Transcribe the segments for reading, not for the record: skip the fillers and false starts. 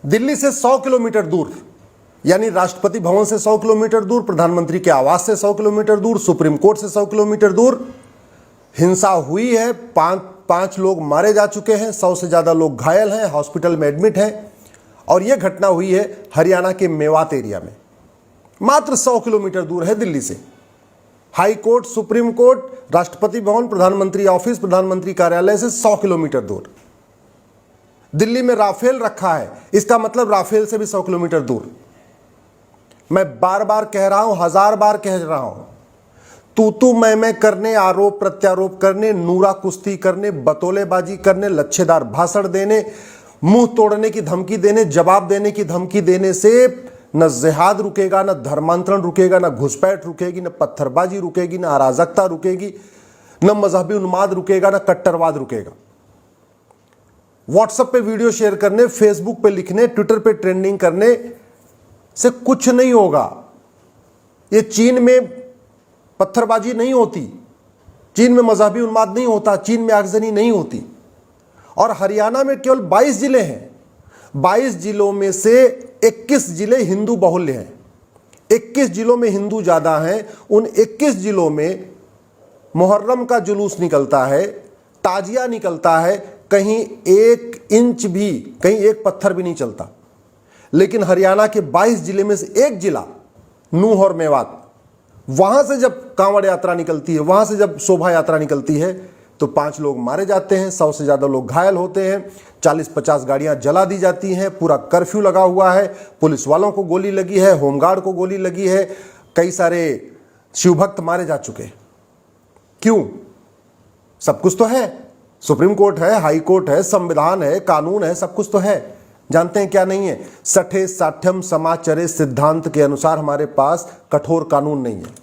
दिल्ली से 100 किलोमीटर दूर, यानी राष्ट्रपति भवन से 100 किलोमीटर दूर, प्रधानमंत्री के आवास से 100 किलोमीटर दूर, सुप्रीम कोर्ट से 100 किलोमीटर दूर हिंसा हुई है। पांच लोग मारे जा चुके हैं, 100 से ज्यादा लोग घायल हैं, हॉस्पिटल में एडमिट हैं। और यह घटना हुई है हरियाणा के मेवात एरिया में, मात्र 100 किलोमीटर दूर है दिल्ली से। High court, supreme court, Rashtrapati Bhavan, प्रधानमंत्री ऑफिस, प्रधानमंत्री कार्यालय से 100 किलोमीटर दूर। दिल्ली में राफेल रखा है, इसका मतलब राफेल से भी 100 किलोमीटर दूर। मैं बार बार कह रहा हूं, 1000 बार कह रहा हूं, तू मैं करने, आरोप प्रत्यारोप करने, नूरा कुश्ती करने, बतौलेबाजी करने, लच्छेदार भाषण देने, मुंह तोड़ने की धमकी देने, जवाब देने की धमकी देने से न जिहाद रुकेगा, न धर्मांतरण रुकेगा, न घुसपैठ रुकेगी, न पत्थरबाजी रुकेगी, न अराजकता रुकेगी, न मजहबी उन्माद रुकेगा, न कट्टरवाद रुकेगा। व्हाट्सएप पे वीडियो शेयर करने, फेसबुक पे लिखने, ट्विटर पे ट्रेंडिंग करने से कुछ नहीं होगा। ये चीन में पत्थरबाजी नहीं होती, चीन में मजहबी उन्माद नहीं होता, चीन में आगजनी नहीं होती। और हरियाणा में केवल 22 जिले हैं, 22 जिलों में से 21 जिले हिंदू बहुल्य हैं। 21 जिलों में हिंदू ज्यादा हैं। उन 21 जिलों में मुहर्रम का जुलूस निकलता है, ताजिया निकलता है, कहीं 1 इंच भी, कहीं एक पत्थर भी नहीं चलता। लेकिन हरियाणा के 22 जिले में से एक जिला नूह और मेवात, वहां से जब कांवड़ यात्रा निकलती है, वहां से जब शोभा यात्रा निकलती है, तो 5 लोग मारे जाते हैं, 100 से ज्यादा लोग घायल होते हैं, 40-50 गाड़ियां जला दी जाती हैं, पूरा कर्फ्यू लगा हुआ है, पुलिस वालों को गोली लगी है, होमगार्ड को गोली लगी है, कई सारे शिवभक्त मारे जा चुके हैं। क्यों? सब कुछ तो है, सुप्रीम कोर्ट है, हाई कोर्ट है, संविधान है, कानून है, सब कुछ तो है। जानते हैं क्या नहीं है? सठे साठ्यम समाचरे सिद्धांत के अनुसार हमारे पास कठोर कानून नहीं है।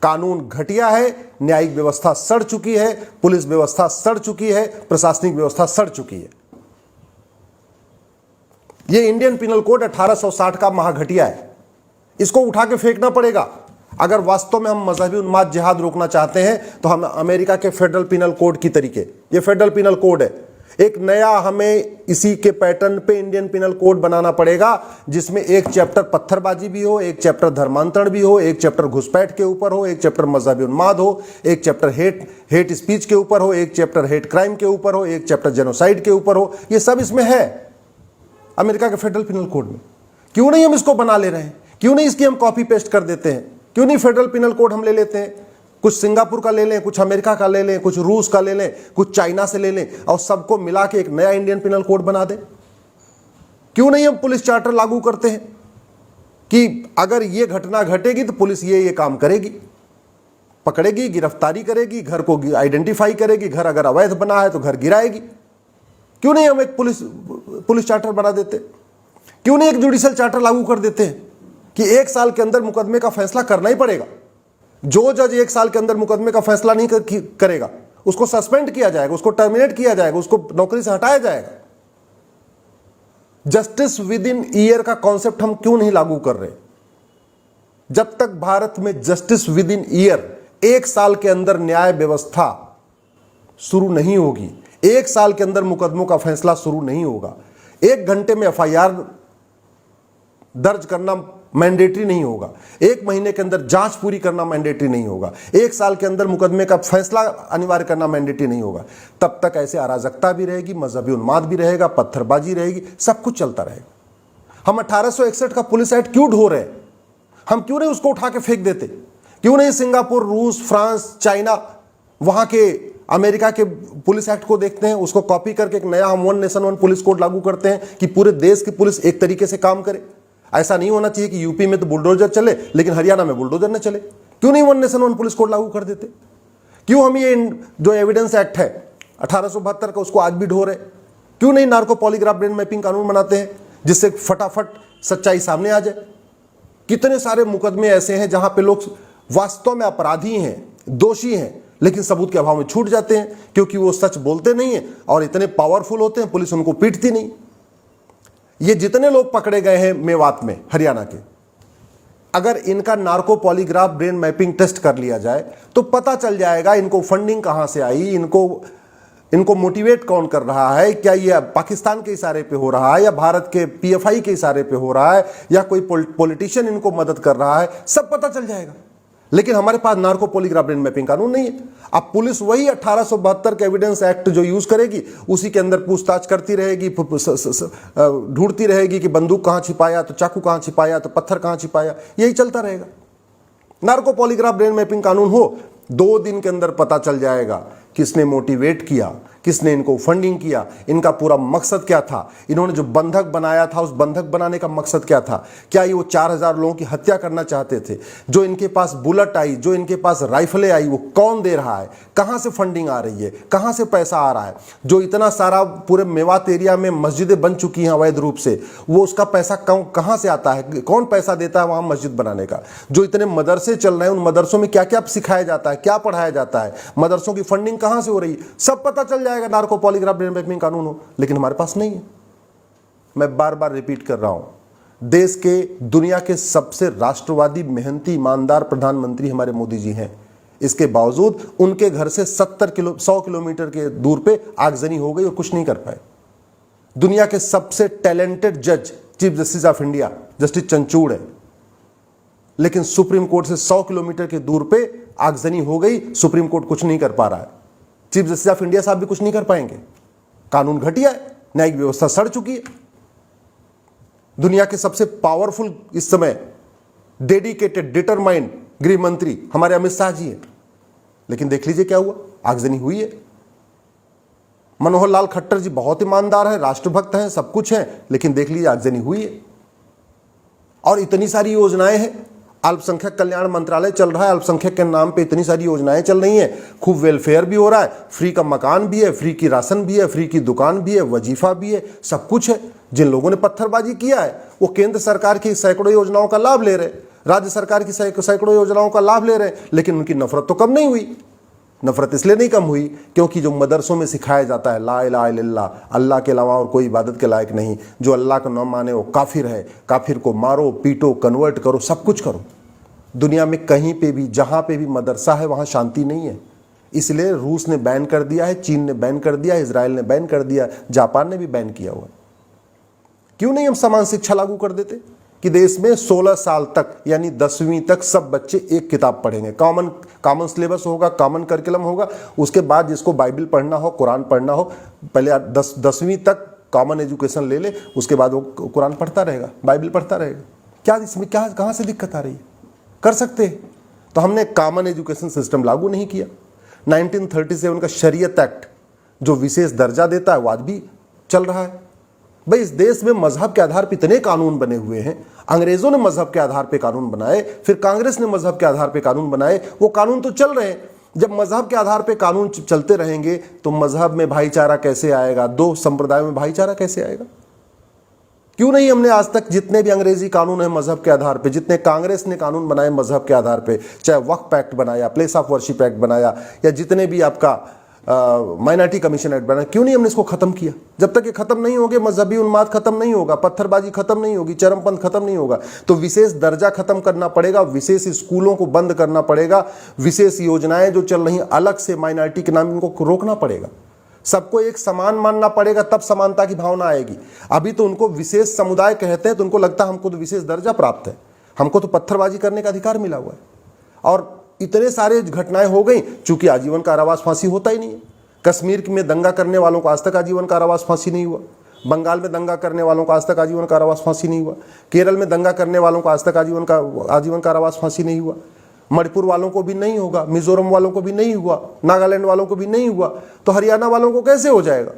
कानून घटिया है, न्यायिक व्यवस्था सड़ चुकी है, पुलिस व्यवस्था सड़ चुकी है, प्रशासनिक व्यवस्था सड़ चुकी है। यह इंडियन पिनल कोड 1860 का महाघटिया है, इसको उठा के फेंकना पड़ेगा। अगर वास्तव में हम मजहबी उन्माद जिहाद रोकना चाहते हैं तो हम अमेरिका के फेडरल पिनल कोड की तरीके, ये फेडरल पिनल कोड है, एक नया हमें इसी के पैटर्न पे इंडियन पिनल कोड बनाना पड़ेगा, जिसमें एक चैप्टर पत्थरबाजी भी हो, एक चैप्टर धर्मांतरण भी हो, एक चैप्टर घुसपैठ के ऊपर हो, एक चैप्टर मजहबी उन्माद हो, एक चैप्टर हेट स्पीच के ऊपर हो, एक चैप्टर हेट क्राइम के ऊपर हो, एक चैप्टर जेनोसाइड के ऊपर हो। ये सब इसमें है अमेरिका के फेडरल पिनल कोड में। क्यों नहीं हम इसको बना ले रहे हैं? क्यों नहीं इसकी हम कॉपी पेस्ट कर देते हैं? क्यों नहीं फेडरल पिनल कोड हम ले लेते हैं? कुछ सिंगापुर का ले लें, कुछ अमेरिका का ले लें, कुछ रूस का ले लें, कुछ चाइना से ले लें, और सबको मिला के एक नया इंडियन पिनल कोड बना दें। क्यों नहीं हम पुलिस चार्टर लागू करते हैं कि अगर ये घटना घटेगी तो पुलिस ये काम करेगी, पकड़ेगी, गिरफ्तारी करेगी, घर को आइडेंटिफाई करेगी, घर अगर अवैध बना है तो घर गिराएगी। क्यों नहीं हम एक पुलिस चार्टर बना देते? क्यों नहीं एक जुडिशियल चार्टर लागू कर देते हैं कि 1 साल के अंदर मुकदमे का फैसला करना ही पड़ेगा। जो जज 1 साल के अंदर मुकदमे का फैसला नहीं करेगा उसको सस्पेंड किया जाएगा, उसको टर्मिनेट किया जाएगा, उसको नौकरी से हटाया जाएगा। जस्टिस विद इन ईयर का कॉन्सेप्ट हम क्यों नहीं लागू कर रहे? जब तक भारत में जस्टिस विद इन ईयर, 1 साल के अंदर न्याय व्यवस्था शुरू नहीं होगी, 1 साल के अंदर मुकदमों का फैसला शुरू नहीं होगा, 1 घंटे में एफआईआर दर्ज करना मैंडेटरी नहीं होगा, 1 महीने के अंदर जांच पूरी करना मैंडेटरी नहीं होगा, 1 साल के अंदर मुकदमे का फैसला अनिवार्य करना मैंडेटरी नहीं होगा, तब तक ऐसे अराजकता भी रहेगी, मजहबी उन्माद भी रहेगा, पत्थरबाजी रहेगी, सब कुछ चलता रहेगा। हम 1861 का पुलिस एक्ट क्यों ढो रहे हैं? हम क्यों नहीं उसको उठा के फेंक देते? क्यों नहीं सिंगापुर, रूस, फ्रांस, चाइना, वहां के अमेरिका के पुलिस एक्ट को देखते हैं, उसको कॉपी करके एक नया हम one nation one police code लागू करते हैं कि पूरे देश की पुलिस एक तरीके से काम करे। ऐसा नहीं होना चाहिए कि यूपी में तो बुलडोजर चले लेकिन हरियाणा में बुलडोजर न चले। क्यों नहीं one nation one police code लागू कर देते? क्यों हम ये जो एविडेंस एक्ट है 1872 का, उसको आज भी ढो रहे? क्यों नहीं नार्को पॉलीग्राफ ब्रेन मैपिंग कानून बनाते हैं जिससे फटाफट सच्चाई सामने आ जाए? कितने सारे मुकदमे ऐसे हैं जहां पे लोग वास्तव में अपराधी हैं, दोषी हैं, लेकिन सबूत के अभाव में छूट जाते हैं क्योंकि वो सच बोलते नहीं है और इतने पावरफुल होते हैं, पुलिस उनको पीटती नहीं। ये जितने लोग पकड़े गए हैं मेवात में, हरियाणा के, अगर इनका narco polygraph brain mapping test कर लिया जाए तो पता चल जाएगा इनको फंडिंग कहां से आई, इनको मोटिवेट कौन कर रहा है? क्या ये पाकिस्तान के इशारे पे हो रहा है, या भारत के पीएफआई के इशारे पे हो रहा है, या कोई पॉलिटिशियन इनको मदद कर रहा है? सब पता चल जाएगा। लेकिन हमारे पास नार्को पॉलीग्राफ ब्रेन मैपिंग कानून नहीं है। अब पुलिस वही 1872 के एविडेंस एक्ट जो यूज करेगी, उसी के अंदर पूछताछ करती रहेगी, ढूंढती रहेगी कि बंदूक कहां छिपाया, तो चाकू कहां छिपाया, तो पत्थर कहां छिपाया, यही चलता रहेगा। नार्को पॉलीग्राफ ब्रेन मैपिंग कानून हो, 2 दिन के अंदर पता चल जाएगा किसने मोटिवेट किया, किसने इनको फंडिंग किया, इनका पूरा मकसद क्या था, इन्होंने जो बंधक बनाया था उस बंधक बनाने का मकसद क्या था। क्या ये वो 4000 लोगों की हत्या करना चाहते थे? जो इनके पास बुलेट आई, जो इनके पास राइफलें आई, वो कौन दे रहा है? कहां से फंडिंग आ रही है? कहां से पैसा आ रहा है? जो इतना सारा पूरे मेवात एरिया में मस्जिदें बन चुकी हैं अवैध रूप से, वो उसका पैसा कहां से आता है? कौन पैसा देता है वहां मस्जिद बनाने का? जो इतने मदरसे चल रहे हैं, उन मदरसों में क्या क्या सिखाया जाता है, क्या पढ़ाया जाता है, मदरसों की फंडिंग कहां से हो रही है, सब पता चल जाएगा नार्को पॉलीग्राफ ब्रेन मैपिंग कानून हो। लेकिन हमारे पास नहीं है। मैं बार बार रिपीट कर रहा हूं, देश के, दुनिया के सबसे राष्ट्रवादी, मेहनती, ईमानदार प्रधानमंत्री हमारे मोदी जी हैं। इसके बावजूद उनके घर से 100 किलोमीटर के दूर पे आगजनी हो गई और कुछ नहीं कर पाए। दुनिया के सबसे टैलेंटेड जज, chief justice of India justice Chandrachud है, लेकिन सुप्रीम कोर्ट से 100 किलोमीटर के दूर पे आगजनी हो गई, सुप्रीम कोर्ट कुछ नहीं कर पा रहा है। चीफ जस्टिस ऑफ इंडिया साहब भी कुछ नहीं कर पाएंगे। कानून घटिया है, न्यायिक व्यवस्था सड़ चुकी है। दुनिया के सबसे पावरफुल इस समय डेडिकेटेड, डिटरमाइंड गृह मंत्री हमारे अमित शाह जी हैं, लेकिन देख लीजिए क्या हुआ, आगजनी हुई है। मनोहर लाल खट्टर जी बहुत ईमानदार हैं, राष्ट्रभक्त हैं, सब कुछ हैं, लेकिन देख लीजिए आगजनी हुई है। और इतनी सारी योजनाएं हैं, अल्पसंख्यक कल्याण मंत्रालय चल रहा है, अल्पसंख्यक के नाम पे इतनी सारी योजनाएं चल रही हैं, खूब वेलफेयर भी हो रहा है, फ्री का मकान भी है, फ्री की राशन भी है, फ्री की दुकान भी है, वजीफा भी है, सब कुछ है। जिन लोगों ने पत्थरबाजी किया है वो केंद्र सरकार की सैकड़ों योजनाओं का लाभ ले रहे, राज्य सरकार की सैकड़ों योजनाओं का लाभ ले रहे, लेकिन उनकी नफरत तो कम नहीं हुई। नफरत इसलिए नहीं कम हुई क्योंकि जो मदरसों में सिखाया जाता है ला इलाहा इल्लल्लाह, अल्लाह के अलावा और कोई इबादत के लायक नहीं, जो अल्लाह को न माने वो काफिर है, काफिर को मारो, पीटो, कन्वर्ट करो, सब कुछ करो। दुनिया में कहीं पे भी, जहां पे भी मदरसा है वहां शांति नहीं है। इसलिए रूस ने बैन कर दिया है, चीन ने बैन कर दिया, इजराइल ने बैन कर दिया, जापान ने भी बैन किया हुआ। क्यों नहीं हम समान शिक्षा लागू कर देते कि देश में 16 साल तक यानी 10वीं तक सब बच्चे एक किताब पढ़ेंगे, कॉमन सिलेबस होगा, कॉमन करिकुलम होगा। उसके बाद जिसको बाइबल पढ़ना हो, कुरान पढ़ना हो, पहले 10वीं तक कॉमन एजुकेशन ले ले, उसके बाद वो कुरान पढ़ता रहेगा, बाइबल पढ़ता रहेगा। क्या इसमें क्या, कहां से दिक्कत आ रही है? कर सकते हैं। तो हमने कॉमन एजुकेशन सिस्टम लागू नहीं किया। 1937 का शरीयत एक्ट जो विशेष दर्जा देता है वो आज भी चल रहा है। भाई इस देश में मजहब के आधार पर इतने कानून बने हुए हैं। अंग्रेजों ने मजहब के आधार पर कानून बनाए, फिर कांग्रेस ने मजहब के आधार पर कानून बनाए, वो कानून तो चल रहे हैं। जब मजहब के आधार पर कानून चलते रहेंगे तो मजहब में भाईचारा कैसे आएगा? दो संप्रदायों में भाईचारा कैसे आएगा? क्यों नहीं हमने आज तक जितने भी अंग्रेजी कानून है मजहब के आधार पे, जितने कांग्रेस ने कानून बनाए मजहब के आधार पे, चाहे वक्फ एक्ट बनाया, प्लेस ऑफ वर्शिप एक्ट बनाया, या जितने भी आपका माइनॉरिटी कमीशन एक्ट बनाया, क्यों नहीं हमने इसको खत्म किया? जब तक ये खत्म नहीं होंगे, मजहबी उन्माद खत्म नहीं होगा, पत्थरबाजी खत्म नहीं होगी, चरमपंथ खत्म नहीं होगा, तो विशेष दर्जा खत्म करना पड़ेगा, विशेष स्कूलों को बंद करना पड़ेगा, विशेष योजनाएं जो चल रही अलग से माइनॉरिटी के नाम इनको रोकना पड़ेगा, सबको एक समान मानना पड़ेगा, तब समानता की भावना आएगी। अभी तो उनको विशेष समुदाय कहते हैं तो उनको लगता है हमको तो विशेष दर्जा प्राप्त है, हमको तो पत्थरबाजी करने का अधिकार मिला हुआ है। और इतने सारे घटनाएं हो गई, चूंकि आजीवन कारावास फांसी होता ही नहीं है। कश्मीर में दंगा करने वालों को आज तक आजीवन कारावास फांसी नहीं हुआ, बंगाल में दंगा करने वालों को आज तक आजीवन कारावास फांसी नहीं हुआ, केरल में दंगा करने वालों को आज तक आजीवन कारावास फांसी नहीं हुआ, मणिपुर वालों को भी नहीं होगा, मिजोरम वालों को भी नहीं हुआ, नागालैंड वालों को भी नहीं हुआ, तो हरियाणा वालों को कैसे हो जाएगा?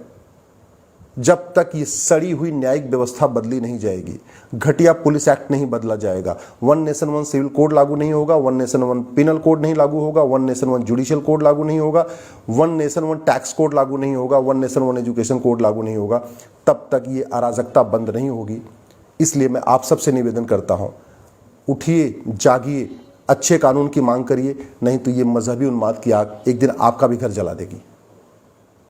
जब तक ये सड़ी हुई न्यायिक व्यवस्था बदली नहीं जाएगी, घटिया पुलिस एक्ट नहीं बदला जाएगा, one nation one civil code लागू नहीं होगा, one nation one penal code नहीं लागू होगा, one nation one judicial code लागू नहीं होगा, one nation one tax code लागू नहीं होगा, one nation one education code लागू नहीं होगा, तब तक ये अराजकता बंद नहीं होगी। इसलिए मैं आप सबसे निवेदन करता हूं, उठिए, जागिए, अच्छे कानून की मांग करिए, नहीं तो ये मजहबी उन्माद की आग एक दिन आपका भी घर जला देगी।